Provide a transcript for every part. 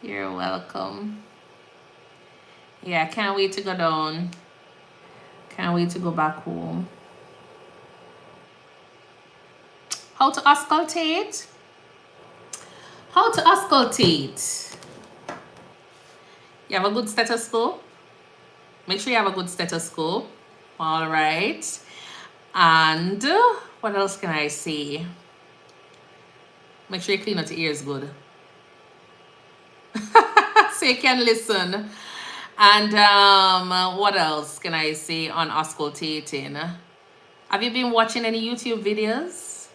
You're welcome. Yeah, can't wait to go down. Can't wait to go back home. How to auscultate? How to auscultate? You have a good stethoscope? Make sure you have a good stethoscope. All right. And what else can I say? Make sure you clean out your ears good. So you can listen. And what else can I say on auscultating? Have you been watching any YouTube videos?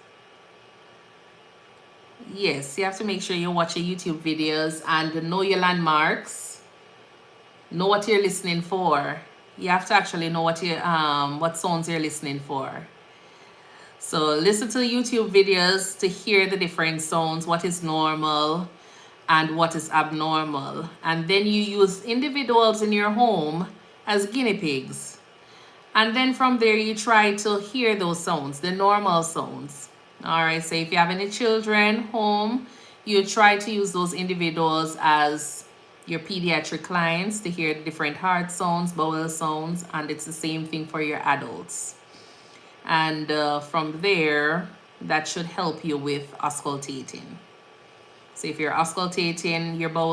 Yes, you have to make sure you watch your YouTube videos and know your landmarks. Know what you're listening for. You have to actually know what sounds you're listening for. So listen to YouTube videos to hear the different sounds, what is normal and what is abnormal. And then you use individuals in your home as guinea pigs. And then from there, you try to hear those sounds, the normal sounds. All right, so if you have any children home, you try to use those individuals as your pediatric clients to hear different heart sounds, bowel sounds, and it's the same thing for your adults. And from there, that should help you with auscultating. So if you're auscultating your bowel